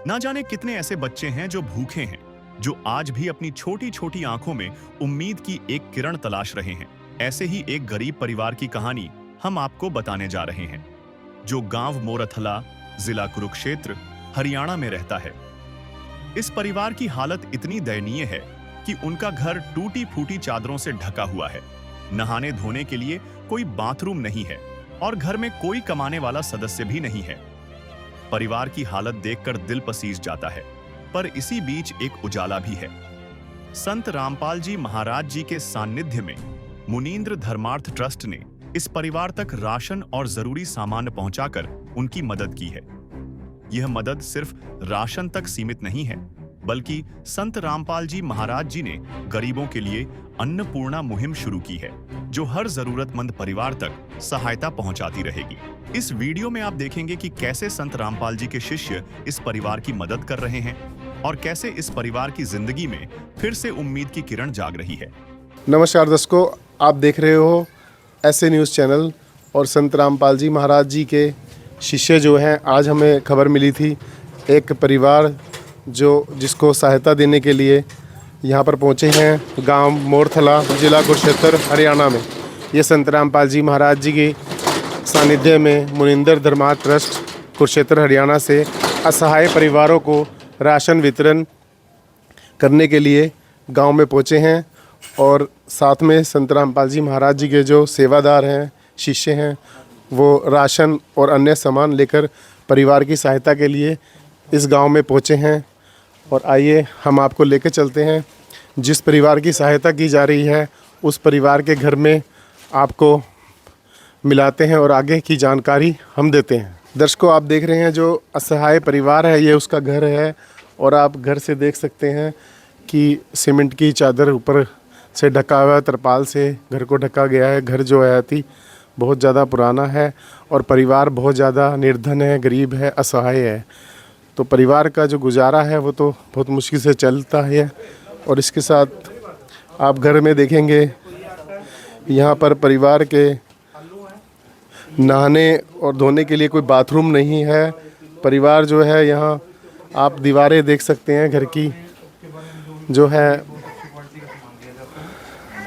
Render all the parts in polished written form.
ना जाने कितने ऐसे बच्चे हैं जो भूखे हैं, जो आज भी अपनी छोटी छोटी आंखों में उम्मीद की एक किरण तलाश रहे हैं। ऐसे ही एक गरीब परिवार की कहानी हम आपको बताने जा रहे हैं, जो गांव मोरथला, जिला कुरुक्षेत्र, हरियाणा में रहता है। इस परिवार की हालत इतनी दयनीय है कि उनका घर टूटी फूटी चादरों से ढका हुआ है। नहाने धोने के लिए कोई बाथरूम नहीं है और घर में कोई कमाने वाला सदस्य भी नहीं है। परिवार की हालत देखकर दिल पसीज जाता है, पर इसी बीच एक उजाला भी है। संत रामपाल जी महाराज जी के सानिध्य में मुनींद्र धर्मार्थ ट्रस्ट ने इस परिवार तक राशन और जरूरी सामान पहुंचाकर उनकी मदद की है। यह मदद सिर्फ राशन तक सीमित नहीं है, बल्कि संत रामपाल जी महाराज जी ने गरीबों के लिए अन्नपूर्णा मुहिम शुरू की है, जो हर जरूरतमंद परिवार तक सहायता पहुंचाती रहेगी। इस वीडियो में आप देखेंगे कि कैसे संत रामपाल जी के शिष्य इस परिवार की मदद कर रहे हैं और कैसे इस परिवार की जिंदगी में फिर से उम्मीद की किरण जाग रही है। नमस्कार दर्शकों, आप देख रहे हो ऐसे न्यूज़ चैनल। और संत रामपाल जी महाराज जी के शिष्य जो हैं, आज हमें खबर मिली थी एक परिवार जिसको सहायता देने के लिए यहाँ पर पहुँचे हैं गांव मोरथला, जिला कुरुक्षेत्र, हरियाणा में। ये संत रामपाल जी महाराज जी के सानिध्य में मुनींद्र धर्मार्थ ट्रस्ट कुरुक्षेत्र, हरियाणा से असहाय परिवारों को राशन वितरण करने के लिए गांव में पहुँचे हैं। और साथ में संत रामपाल जी महाराज जी के जो सेवादार हैं, शिष्य हैं, वो राशन और अन्य सामान लेकर परिवार की सहायता के लिए इस गांव में पहुँचे हैं। और आइए हम आपको लेकर चलते हैं जिस परिवार की सहायता की जा रही है, उस परिवार के घर में आपको मिलाते हैं और आगे की जानकारी हम देते हैं। दर्शकों, आप देख रहे हैं जो असहाय परिवार है, ये उसका घर है। और आप घर से देख सकते हैं कि सीमेंट की चादर ऊपर से ढका हुआ है, तरपाल से घर को ढका गया है। घर जो है अति बहुत ज़्यादा पुराना है और परिवार बहुत ज़्यादा निर्धन है, गरीब है, असहाय है। तो परिवार का जो गुजारा है वो तो बहुत मुश्किल से चलता है। और इसके साथ आप घर में देखेंगे यहाँ पर परिवार के नहाने और धोने के लिए कोई बाथरूम नहीं है। परिवार जो है, यहाँ आप दीवारें देख सकते हैं घर की, जो है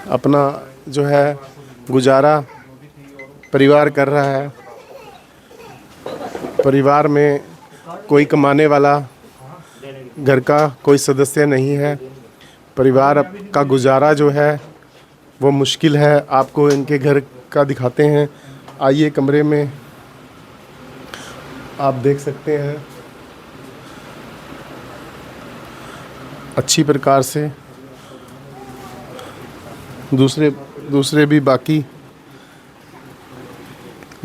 अपना जो है गुजारा परिवार कर रहा है। परिवार में कोई कमाने वाला घर का कोई सदस्य नहीं है। परिवार का गुजारा जो है वो मुश्किल है। आपको इनके घर का दिखाते हैं। आइए कमरे में, आप देख सकते हैं अच्छी प्रकार से। दूसरे भी बाकी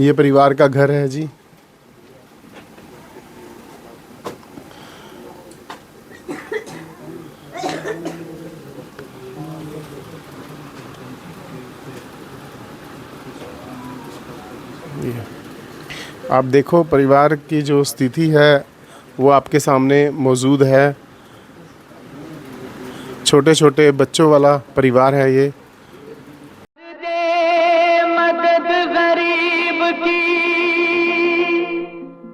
ये परिवार का घर है जी। आप देखो परिवार की जो स्थिति है वो आपके सामने मौजूद है। छोटे छोटे बच्चों वाला परिवार है ये। मदद गरीब की,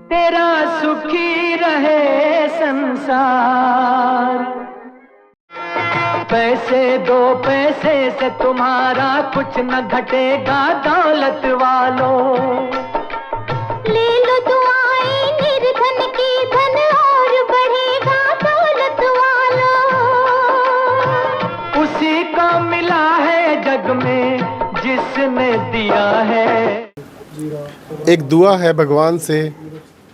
तेरा सुखी रहे संसार। पैसे दो पैसे से तुम्हारा कुछ न घटेगा दौलत वालों। ले लो दुआएं निर्धन की, धन और बढ़ेगा दौलत वालों। उसी को मिला है जग में जिसने दिया है। एक दुआ है भगवान से,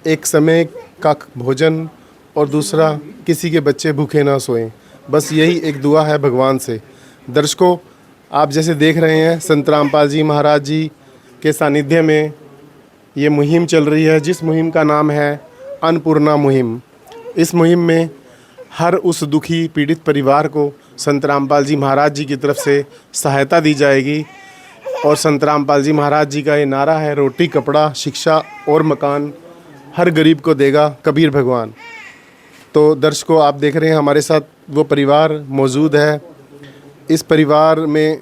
एक समय का भोजन, और दूसरा किसी के बच्चे भूखे ना सोएं। बस यही एक दुआ है भगवान से। दर्शकों, आप जैसे देख रहे हैं संत रामपाल जी महाराज जी के सानिध्य में ये मुहिम चल रही है, जिस मुहिम का नाम है अन्नपूर्णा मुहिम। इस मुहिम में हर उस दुखी पीड़ित परिवार को संत रामपाल जी महाराज जी की तरफ से सहायता दी जाएगी। और संत रामपाल जी महाराज जी का ये नारा है, रोटी, कपड़ा, शिक्षा और मकान हर गरीब को देगा कबीर भगवान। तो दर्शकों, आप देख रहे हैं हमारे साथ वो परिवार मौजूद है। इस परिवार में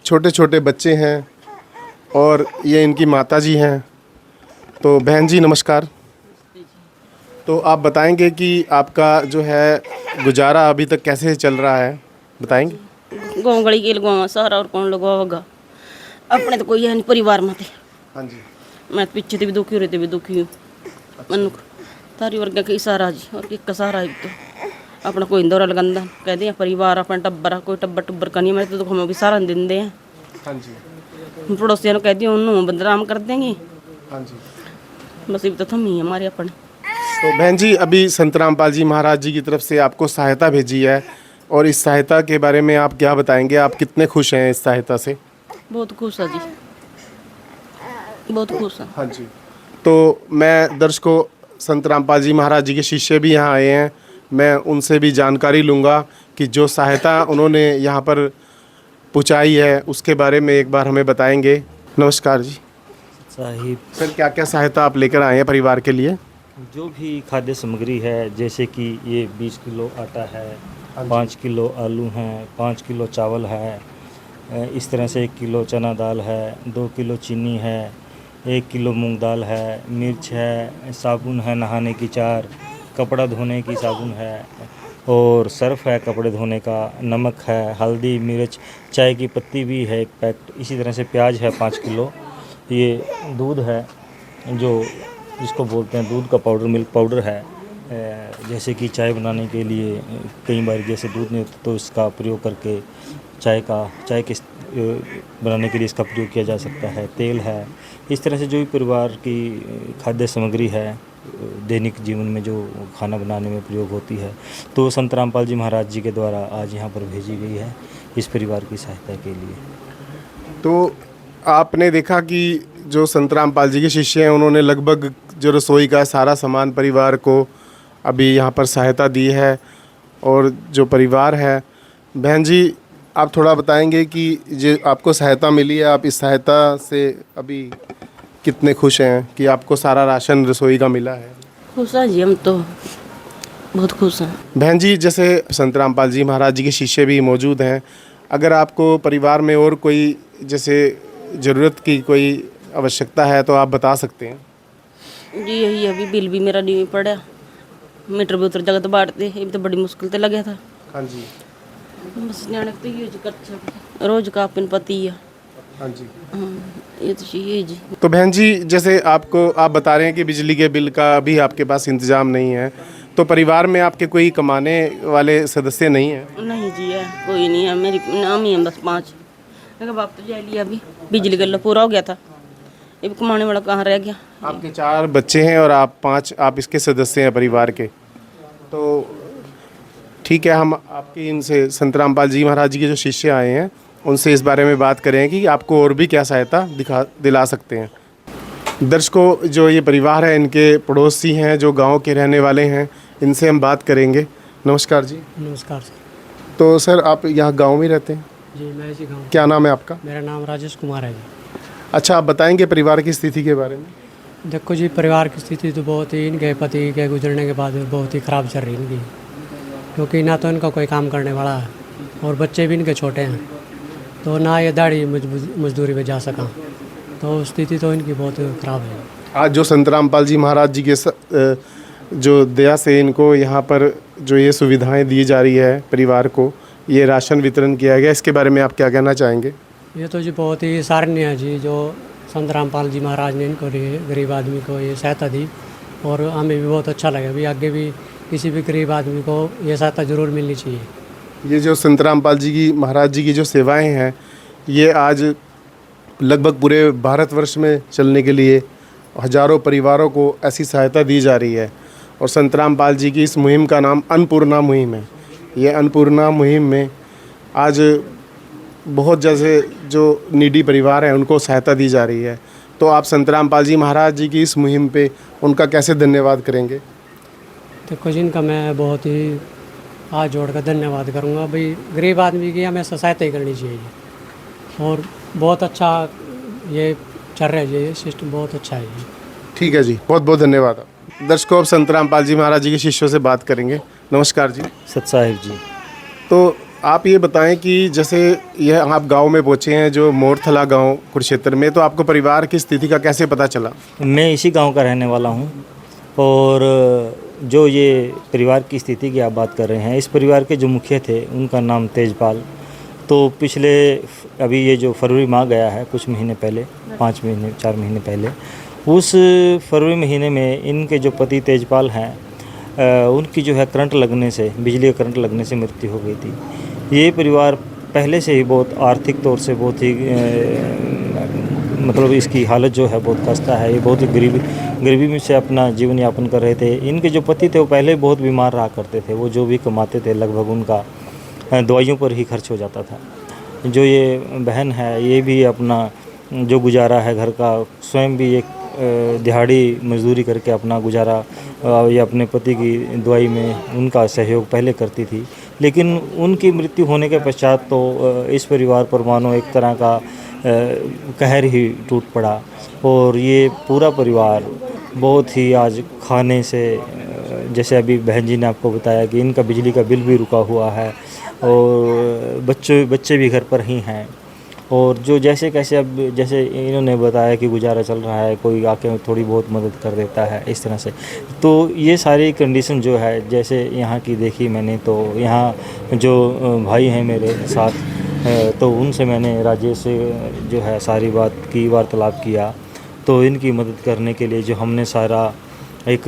छोटे छोटे बच्चे हैं और ये इनकी माता जी हैं। तो बहन जी नमस्कार। तो आप बताएंगे कि आपका जो है गुजारा अभी तक कैसे चल रहा है, बताएंगे? गाँव गली के लगवावा सारा और कौन लगवाएगा। अपने तो कोई है नहीं परिवार में थे। हाँ जी। मैं पीछे से भी दुखी हो रही थी भी दुखी हूँ। मनु तारी वर्ग का सहारा जी और एक सहारा एक तो अपना कोई इंदौरा लगंदा कह दिया परिवार अपना टब्बर कोई टब्बर टुब्बर का नहीं मैं तो हमें भी सारा दिन दे हैं। हाँ जी। पड़ोसियों ने कह दिया उन्होंने बदनाम कर देंगे। हाँ जी। बस ये तो थम ही हमारे अपने। तो बहन जी, अभी संत रामपाल जी महाराज जी की तरफ से आपको सहायता भेजी है और इस सहायता के बारे में आप क्या बताएंगे? आप कितने खुश हैं इस सहायता से? बहुत खुश है जी, बहुत खुश है। हाँ जी। तो मैं दर्शकों, संत रामपाल जी महाराज जी के शिष्य भी यहाँ आए हैं, मैं उनसे भी जानकारी लूँगा कि जो सहायता उन्होंने यहाँ पर पहुँचाई है उसके बारे में एक बार हमें बताएंगे। नमस्कार जी साहिब। सर, क्या क्या सहायता आप लेकर आए हैं परिवार के लिए? जो भी खाद्य सामग्री है, जैसे कि ये 20 किलो आटा है, 5 किलो आलू हैं, 5 किलो चावल है, इस तरह से 1 किलो चना दाल है, 2 किलो चीनी है, 1 किलो मूंग दाल है, मिर्च है, साबुन है नहाने की 4, कपड़ा धोने की साबुन है और सर्फ है कपड़े धोने का, नमक है, हल्दी, मिर्च, चाय की पत्ती भी है 1 पैकेट, इसी तरह से प्याज है 5 किलो, ये दूध है जो जिसको बोलते हैं दूध का पाउडर, मिल्क पाउडर है, जैसे कि चाय बनाने के लिए कई बार जैसे दूध नहीं होता तो इसका प्रयोग करके चाय के बनाने के लिए इसका प्रयोग किया जा सकता है। तेल है, इस तरह से जो भी परिवार की खाद्य सामग्री है दैनिक जीवन में जो खाना बनाने में प्रयोग होती है, तो संत रामपाल जी महाराज जी के द्वारा आज यहाँ पर भेजी गई है इस परिवार की सहायता के लिए। तो आपने देखा कि जो संत रामपाल जी के शिष्य हैं उन्होंने लगभग जो रसोई का सारा सामान परिवार को अभी यहाँ पर सहायता दी है। और जो परिवार है, बहन जी आप थोड़ा बताएंगे कि जो आपको सहायता मिली है, आप इस सहायता से अभी कितने खुश हैं कि आपको सारा राशन रसोई का मिला है? खुश है जी, हम तो बहुत खुश हैं। बहन जी, जैसे संत रामपाल जी महाराज जी के शिष्य भी मौजूद हैं, अगर आपको परिवार में और कोई जैसे ज़रूरत की कोई आवश्यकता है तो आप बता सकते हैं। जी यही अभी बिल भी मेरा नहीं पड़ा, मीटर भी उतर जगह तो बांटते ये तो बड़ी मुश्किल से लगा था। हाँ जी। बस न्याणे तो यूज कर रोज का अपन पति है। हाँ जी। ये तो चाहिए जी। तो बहन जी, जैसे आप बता रहे हैं कि बिजली के बिल का भी आपके पास इंतज़ाम नहीं है, तो परिवार में आपके कोई कमाने वाले सदस्य नहीं हैं? नहीं जी है, कोई नहीं है, मेरी नाम ही है बस 5। मेरा बाप तो जा लिया, अभी बिजली का पूरा हो गया था, ये कमाने वाला कहाँ रह गया। आपके 4 बच्चे हैं और आप 5 आप इसके सदस्य हैं परिवार के। तो ठीक है, हम आपकी इनसे संत रामपाल जी महाराज जी के जो शिष्य आए हैं उनसे इस बारे में बात करें कि आपको और भी क्या सहायता दिला सकते हैं। दर्शकों, जो ये परिवार है इनके पड़ोसी हैं जो गांव के रहने वाले हैं, इनसे हम बात करेंगे। नमस्कार जी। नमस्कार सर। तो सर, आप यहाँ गांव में रहते हैं? जी मैं इसी गाँव। क्या नाम है आपका? मेरा नाम राजेश कुमार है जी। अच्छा, आप बताएंगे परिवार की स्थिति के बारे में? देखो जी, परिवार की स्थिति तो बहुत ही इनके पति के गुजरने के बाद बहुत ही ख़राब चल रही इनकी, क्योंकि ना तो इनका कोई काम करने वाला है और बच्चे भी इनके छोटे हैं, तो ना ये दाढ़ी मजदूरी पे जा सका, तो स्थिति तो इनकी बहुत ख़राब है। आज जो संत रामपाल जी महाराज जी के जो दया से इनको यहाँ पर जो ये सुविधाएं दी जा रही है परिवार को, ये राशन वितरण किया गया, इसके बारे में आप क्या कहना चाहेंगे? ये तो जी बहुत ही सराहनीय है जी, जो संत रामपाल जी महाराज ने इनको गरीब आदमी को ये सहायता दी, और हमें भी बहुत अच्छा लगा। भी आगे भी किसी भी गरीब आदमी को ये सहायता ज़रूर मिलनी चाहिए। ये जो संत रामपाल जी की महाराज जी की जो सेवाएं हैं, ये आज लगभग पूरे भारतवर्ष में चलने के लिए हजारों परिवारों को ऐसी सहायता दी जा रही है। और संत रामपाल जी की इस मुहिम का नाम अन्नपूर्णा मुहिम है। ये अन्नपूर्णा मुहिम में आज बहुत जैसे जो नीडी परिवार हैं उनको सहायता दी जा रही है। तो आप संत रामपाल जी महाराज जी की इस मुहिम पे उनका कैसे धन्यवाद करेंगे? देखो जी, इनका मैं बहुत ही हाथ जोड़कर धन्यवाद करूँगा। भाई गरीब आदमी की हमेशा सहायता ही करनी चाहिए, और बहुत अच्छा ये चल रहा है, ये सिस्टम बहुत अच्छा है जी। ठीक है जी, बहुत बहुत धन्यवाद। दर्शकों, अब संत रामपाल जी महाराज जी के शिष्यों से बात करेंगे। नमस्कार जी। सत साहिब जी। तो आप ये बताएं कि जैसे यह आप गांव में पहुंचे हैं, जो मोरथला गांव कुरुक्षेत्र में, तो आपको परिवार की स्थिति का कैसे पता चला? मैं इसी गांव का रहने वाला हूं, और जो ये परिवार की स्थिति की आप बात कर रहे हैं, इस परिवार के जो मुखिया थे उनका नाम तेजपाल। तो पिछले अभी ये जो फरवरी माह गया है कुछ महीने पहले, 5 महीने 4 महीने पहले, उस फरवरी महीने में इनके जो पति तेजपाल हैं उनकी जो है करंट लगने से, बिजली का करंट लगने से मृत्यु हो गई थी। ये परिवार पहले से ही बहुत आर्थिक तौर से बहुत ही मतलब इसकी हालत जो है बहुत खस्ता है। ये बहुत ही गरीबी में से अपना जीवन यापन कर रहे थे। इनके जो पति थे वो पहले बहुत बीमार रहा करते थे। वो जो भी कमाते थे लगभग उनका दवाइयों पर ही खर्च हो जाता था। जो ये बहन है ये भी अपना जो गुजारा है घर का, स्वयं भी एक दिहाड़ी मजदूरी करके अपना गुजारा या अपने पति की दवाई में उनका सहयोग पहले करती थी। लेकिन उनकी मृत्यु होने के पश्चात तो इस परिवार पर मानो एक तरह का कहर ही टूट पड़ा और ये पूरा परिवार बहुत ही आज खाने से, जैसे अभी बहन जी ने आपको बताया कि इनका बिजली का बिल भी रुका हुआ है और बच्चे भी घर पर ही हैं। और जो जैसे कैसे अब जैसे इन्होंने बताया कि गुजारा चल रहा है, कोई आके थोड़ी बहुत मदद कर देता है इस तरह से। तो ये सारी कंडीशन जो है जैसे यहाँ की देखी मैंने, तो यहाँ जो भाई हैं मेरे साथ, तो उनसे मैंने राजेश से जो है सारी बात की, वार्तालाप किया। तो इनकी मदद करने के लिए जो हमने सारा एक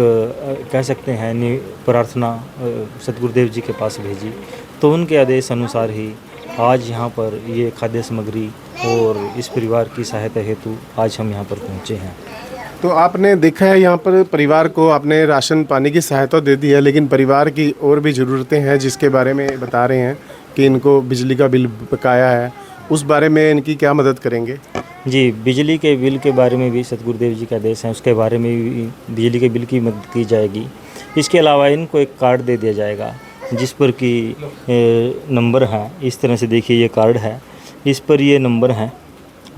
कह सकते हैं प्रार्थना सतगुरुदेव जी के पास भेजी। तो उनके आदेश अनुसार ही आज यहाँ पर ये खाद्य सामग्री और इस परिवार की सहायता हेतु आज हम यहाँ पर पहुँचे हैं। तो आपने देखा है यहाँ पर परिवार को आपने राशन पानी की सहायता दे दी है, लेकिन परिवार की और भी ज़रूरतें हैं जिसके बारे में बता रहे हैं कि इनको बिजली का बिल बकाया है, उस बारे में इनकी क्या मदद करेंगे? जी, बिजली के बिल के बारे में भी सतगुरुदेव जी का आदेश है, उसके बारे में भी बिजली के बिल की मदद की जाएगी। इसके अलावा इनको एक कार्ड दे दिया जाएगा जिस पर कि नंबर हैं। इस तरह से देखिए ये कार्ड है, इस पर ये नंबर हैं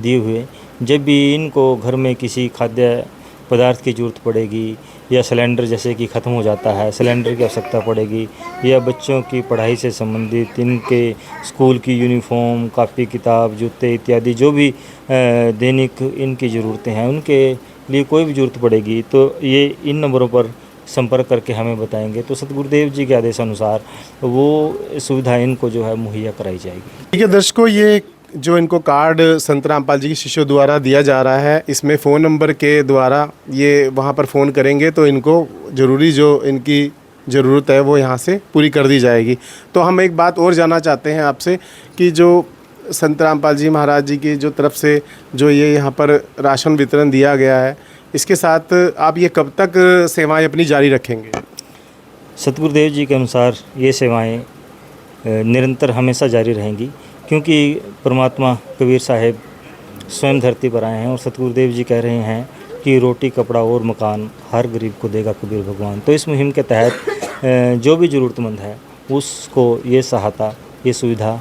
दिए हुए। जब भी इनको घर में किसी खाद्य पदार्थ की ज़रूरत पड़ेगी या सिलेंडर जैसे कि ख़त्म हो जाता है, सिलेंडर की आवश्यकता पड़ेगी, या बच्चों की पढ़ाई से संबंधित इनके स्कूल की यूनिफॉर्म, कापी किताब, जूते इत्यादि जो भी दैनिक इनकी ज़रूरतें हैं, उनके लिए कोई भी ज़रूरत पड़ेगी तो ये इन नंबरों पर संपर्क करके हमें बताएंगे। तो सतगुरुदेव जी के आदेश अनुसार वो सुविधा इनको जो है मुहैया कराई जाएगी। ठीक है दर्शकों, ये जो इनको कार्ड संत रामपाल जी के शिष्यों द्वारा दिया जा रहा है, इसमें फ़ोन नंबर के द्वारा ये वहाँ पर फ़ोन करेंगे तो इनको ज़रूरी जो इनकी ज़रूरत है वो यहाँ से पूरी कर दी जाएगी। तो हम एक बात और जानना चाहते हैं आपसे कि जो संत रामपाल जी महाराज जी की जो तरफ से जो ये यहाँ पर राशन वितरण दिया गया है, इसके साथ आप ये कब तक सेवाएं अपनी जारी रखेंगे? सतगुरुदेव जी के अनुसार ये सेवाएं निरंतर हमेशा जारी रहेंगी, क्योंकि परमात्मा कबीर साहिब स्वयं धरती पर आए हैं और सतगुरुदेव जी कह रहे हैं कि रोटी कपड़ा और मकान हर गरीब को देगा कबीर भगवान। तो इस मुहिम के तहत जो भी ज़रूरतमंद है उसको ये सहायता, ये सुविधा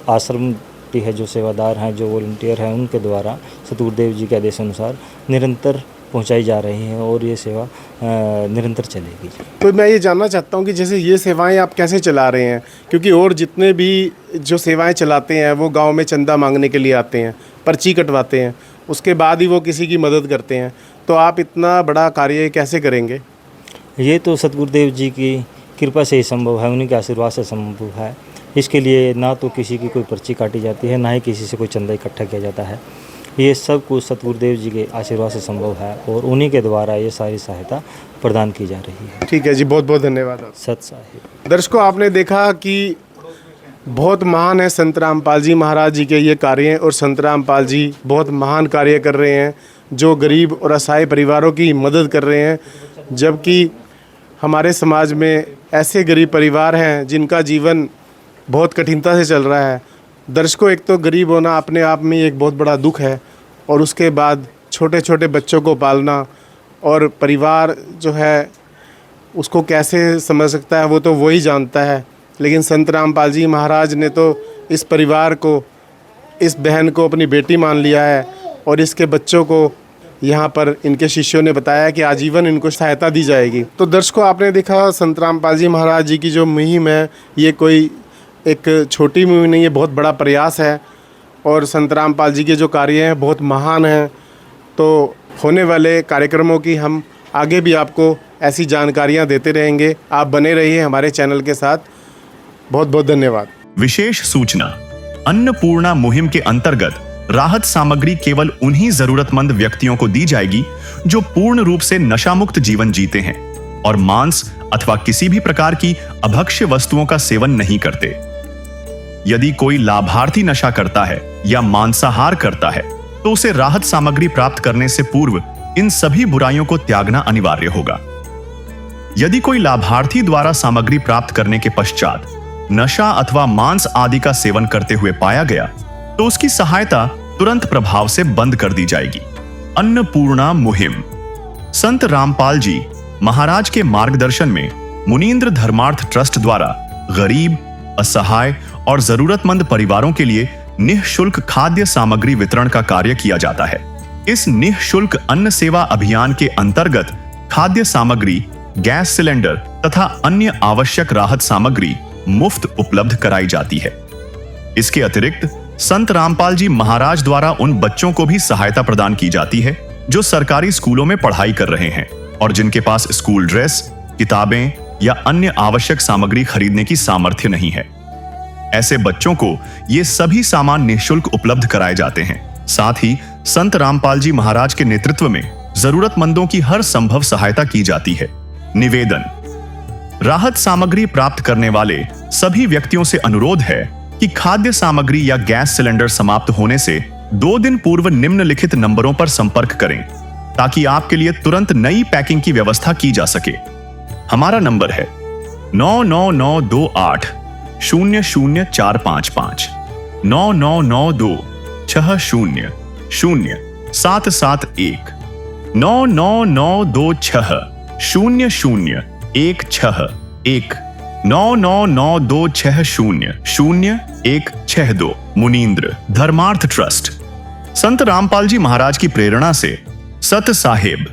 आश्रम की है, जो सेवादार हैं, जो वॉलंटियर हैं, उनके द्वारा सतगुरुदेव जी के आदेश अनुसार निरंतर पहुंचाई जा रही हैं और ये सेवा निरंतर चलेगी। तो मैं ये जानना चाहता हूँ कि जैसे ये सेवाएं आप कैसे चला रहे हैं, क्योंकि और जितने भी जो सेवाएं चलाते हैं वो गांव में चंदा मांगने के लिए आते हैं, पर्ची कटवाते हैं, उसके बाद ही वो किसी की मदद करते हैं। तो आप इतना बड़ा कार्य कैसे करेंगे? ये तो सतगुरुदेव जी की कृपा से ही संभव है, उन्हीं के आशीर्वाद से संभव है। इसके लिए ना तो किसी की कोई पर्ची काटी जाती है, ना ही किसी से कोई चंदा इकट्ठा किया जाता है। ये सब कुछ सतगुरुदेव जी के आशीर्वाद से संभव है और उन्हीं के द्वारा ये सारी सहायता प्रदान की जा रही है। ठीक है जी, बहुत बहुत धन्यवाद। सत साहिब। दर्शकों, आपने देखा कि बहुत महान है संत रामपाल जी महाराज जी के ये कार्य, और संत रामपाल जी बहुत महान कार्य कर रहे हैं जो गरीब और असहाय परिवारों की मदद कर रहे हैं। जबकि हमारे समाज में ऐसे गरीब परिवार हैं जिनका जीवन बहुत कठिनता से चल रहा है। दर्शकों, एक तो गरीब होना अपने आप में एक बहुत बड़ा दुख है, और उसके बाद छोटे छोटे बच्चों को पालना, और परिवार जो है उसको कैसे समझ सकता है वो तो वही जानता है। लेकिन संत रामपाल जी महाराज ने तो इस परिवार को, इस बहन को अपनी बेटी मान लिया है, और इसके बच्चों को यहाँ पर इनके शिष्यों ने बताया कि आजीवन इनको सहायता दी जाएगी। तो दर्शकों, आपने देखा संत रामपाल जी महाराज जी की जो मुहिम है, ये कोई एक छोटी मुहिम नहीं है, बहुत बड़ा प्रयास है, और संत रामपाल जी के जो कार्य हैं बहुत महान हैं। तो होने वाले कार्यक्रमों की हम आगे भी आपको ऐसी जानकारियां देते रहेंगे। आप बने रहिए हमारे चैनल के साथ। बहुत बहुत धन्यवाद। विशेष सूचना, अन्नपूर्णा मुहिम के अंतर्गत राहत सामग्री केवल उन्हीं जरूरतमंद व्यक्तियों को दी जाएगी जो पूर्ण रूप से नशामुक्त जीवन जीते हैं और मांस अथवा किसी भी प्रकार की अभक्ष्य वस्तुओं का सेवन नहीं करते। यदि कोई लाभार्थी नशा करता है या मांसाहार करता है तो उसे राहत सामग्री प्राप्त करने से पूर्व इन सभी बुराइयों को त्यागना अनिवार्य होगा। यदि कोई लाभार्थी द्वारा सामग्री प्राप्त करने के पश्चात नशा अथवा मांस आदि का सेवन करते हुए पाया गया तो उसकी सहायता तुरंत प्रभाव से बंद कर दी जाएगी। अन्नपूर्णा मुहिम संत रामपाल जी महाराज के मार्गदर्शन में मुनींद्र धर्मार्थ ट्रस्ट द्वारा गरीब, असहाय और जरूरतमंद परिवारों के लिए निःशुल्क खाद्य सामग्री वितरण का कार्य किया जाता है। इस निःशुल्क अन्न सेवा अभियान के अंतर्गत खाद्य सामग्री, गैस सिलेंडर तथा अन्य आवश्यक राहत सामग्री मुफ्त उपलब्ध कराई जाती है। इसके अतिरिक्त संत रामपाल जी महाराज द्वारा उन बच्चों को भी सहायता प्रदान की जाती है जो सरकारी स्कूलों में पढ़ाई कर रहे हैं और जिनके पास स्कूल ड्रेस, किताबें या अन्य आवश्यक सामग्री खरीदने की सामर्थ्य नहीं है। ऐसे बच्चों को ये सभी सामान निःशुल्क उपलब्ध कराए जाते हैं। साथ ही संत रामपाल जी महाराज के नेतृत्व में जरूरतमंदों की हर संभव सहायता की जाती है। निवेदन, राहत सामग्री प्राप्त करने वाले सभी व्यक्तियों से अनुरोध है कि खाद्य सामग्री या गैस सिलेंडर समाप्त होने से 2 दिन पूर्व निम्नलिखित नंबरों पर संपर्क करें ताकि आपके लिए तुरंत नई पैकिंग की व्यवस्था की जा सके। हमारा नंबर है 99928 00455 9992 60 0771 99926 0016 99926000162 मुनींद्र धर्मार्थ ट्रस्ट। संत रामपाल जी महाराज की प्रेरणा से सत साहेब